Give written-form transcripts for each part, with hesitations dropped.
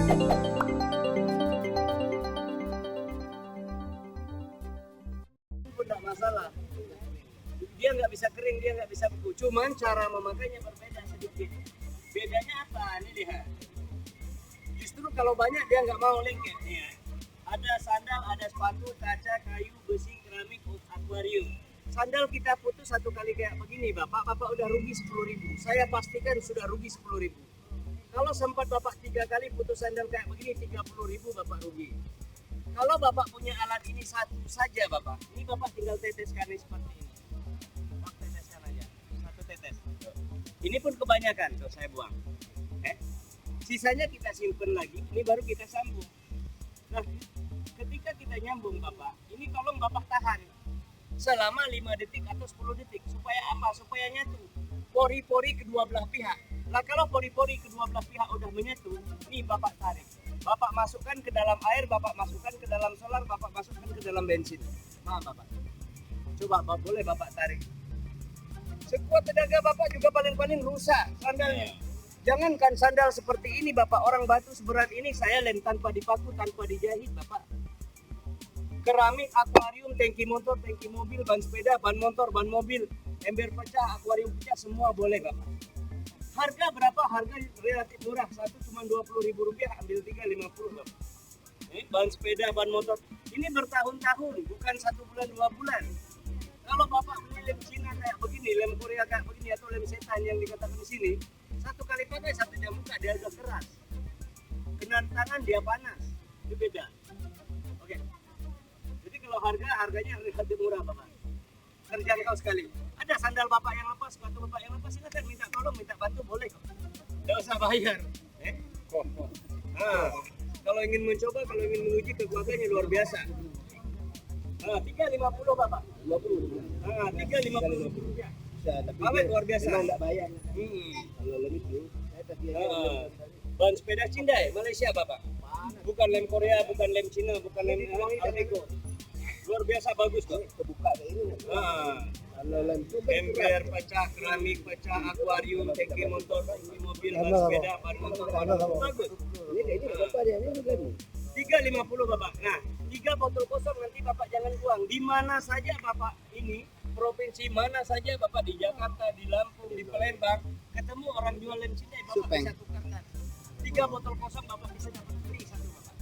Tidak masalah. Dia nggak bisa kering, dia nggak bisa beku. Cuman cara memakainya berbeda sedikit. Bedanya apa? Ini lihat. Justru kalau banyak dia nggak mau lengket. Nih ya. Ada sandal, ada sepatu, kaca, kayu, besi, keramik, akuarium. Sandal kita putus satu kali kayak begini, Bapak udah rugi 10.000. Saya pastikan sudah rugi 10.000. Kalau sempat Bapak 3 kali putus sandal kayak begini, 30.000 Bapak rugi. Kalau Bapak punya alat ini satu saja Bapak, ini Bapak tinggal teteskan ini seperti ini. Bapak teteskan aja, satu tetes. Ini pun kebanyakan, tuh saya buang. Sisanya kita simpen lagi, ini baru kita sambung. Nah, ketika kita nyambung Bapak, ini tolong Bapak tahan selama 5 detik atau 10 detik. Supaya apa? Supaya nyatu pori-pori kedua belah pihak. Nah, kalau pori-pori kedua belah pihak udah menyatu, nih Bapak tarik. Bapak masukkan ke dalam air, Bapak masukkan ke dalam solar, Bapak masukkan ke dalam bensin. Paham Bapak? Coba boleh Bapak tarik. Sekuat tenaga Bapak juga paling-paling rusak sandalnya. Jangankan sandal seperti ini Bapak, orang batu seberat ini saya lem tanpa dipaku, tanpa dijahit Bapak. Keramik, akuarium, tangki motor, tangki mobil, ban sepeda, ban motor, ban mobil, ember pecah, akuarium pecah, semua boleh Bapak. Harga berapa? Harga relatif murah, satu cuma Rp20.000, ambil 3 50 Bapak. Ban sepeda, ban motor, ini bertahun-tahun, bukan 1 bulan 2 bulan. Kalau Bapak beli lem Cina kayak begini, lem Korea kayak begini, atau lem setan yang dikatakan di sini, satu kali pakai 1 jam buka dia agak keras, kena tangan dia panas, itu beda. Oke. Jadi kalau harganya relatif murah Bapak, terjangkau sekali. Ada sandal Bapak yang lepas, sepatu Bapak yang lepas, silakan minta tolong, minta bantu boleh kok. Tidak usah bayar. Nah, kalau ingin mencoba, kalau ingin menguji kekuatannya luar biasa. 350 Bapak. 350 rupiah. Awet luar biasa. Enggak bayar. Kalau lem itu, ban sepeda Cindai, Malaysia Bapak. Bukan lem Korea, bukan lem Cina, bukan lem Armego. Luar biasa bagus kok. Kebuka kayak ini. Kalau lem itu ember pecah, keramik pecah, akuarium, tangki motor, tangki mobil, ban sepeda, ban motor, bagus. Ini kayak ini berapa dia? Ini lem. 350 Bapak. Nah, 3 botol kosong nanti Bapak jangan buang. Di mana saja Bapak ini, provinsi mana saja Bapak, di Jakarta, di Lampung, di Palembang, ketemu orang jual lem Cina, Bapak bisa tukarkan. 3 botol kosong Bapak bisa dapat free satu Bapak.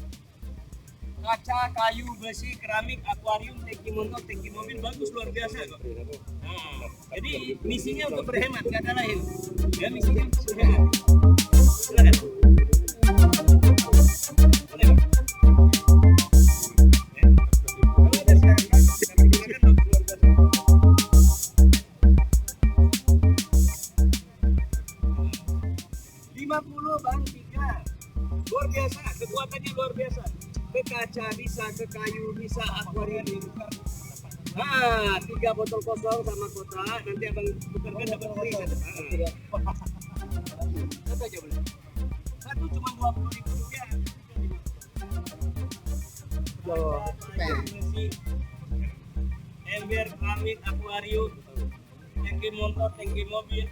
Kaca, kayu, besi, keramik, akuarium, tangki motor, tangki mobil, bagus luar biasa kok. Nah, jadi misinya untuk berhemat, nggak ada lain. Ya, misinya untuk berhemat. Silakan. Boleh, Pak? Bang 3 luar biasa, kekuatannya luar biasa. Ke kaca bisa, ke kayu bisa, akuarium. Nah, 3 botol kosong sama kotak, nanti abang tukarkan dapat free. Satu aja boleh. Satu cuma Rp20.000. Ember, keramik, akuarium, tangki motor, tangki mobil,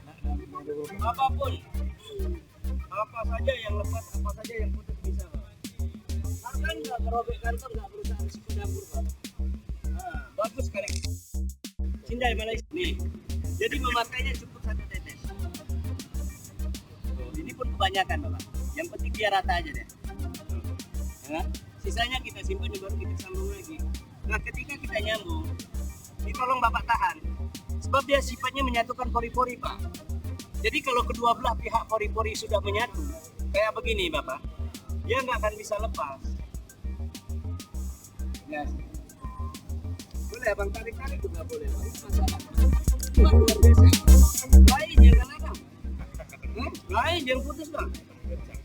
apapun. Apa saja yang lepas, apa saja yang putus bisa Pak. Kan nggak merobek kantong, nggak berusaha risiko dapur Pak. Nah, bagus sekali. Cindai Malaysia nih. Jadi memakainya cukup 1 tetes. Ini pun kebanyakan Bapak. Yang penting dia rata aja deh. Nah, sisanya kita simpan, baru kita sambung lagi. Nah, ketika kita nyambung, ini tolong Bapak tahan. Sebab dia sifatnya menyatukan pori-pori Pak. Jadi kalau kedua belah pihak pori-pori sudah menyatu, kayak begini Bapak, dia nggak akan bisa lepas. Nah, boleh Abang tarik-tarik juga boleh. Masalah. Cuma luar biasa. Lain jangan Abang. Lain jangan putus Bang.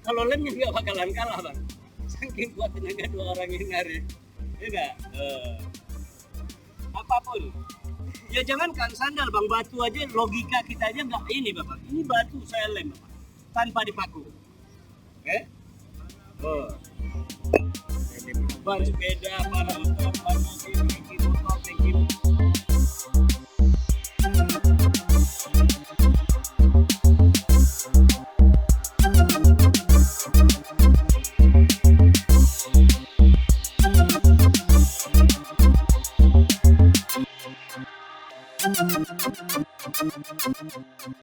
Kalau lemnya nggak bakalan kalah Bang. Saking kuat tenaga 2 orang yang narik. Ya nggak? Apapun. Ya jangankan sandal Bang, batu aja logika kita aja nggak ini Bapak. Ini batu saya lem Bapak, tanpa dipaku. Oke? Ban sepeda, ban motor, ban mobil, tangki motor, tangki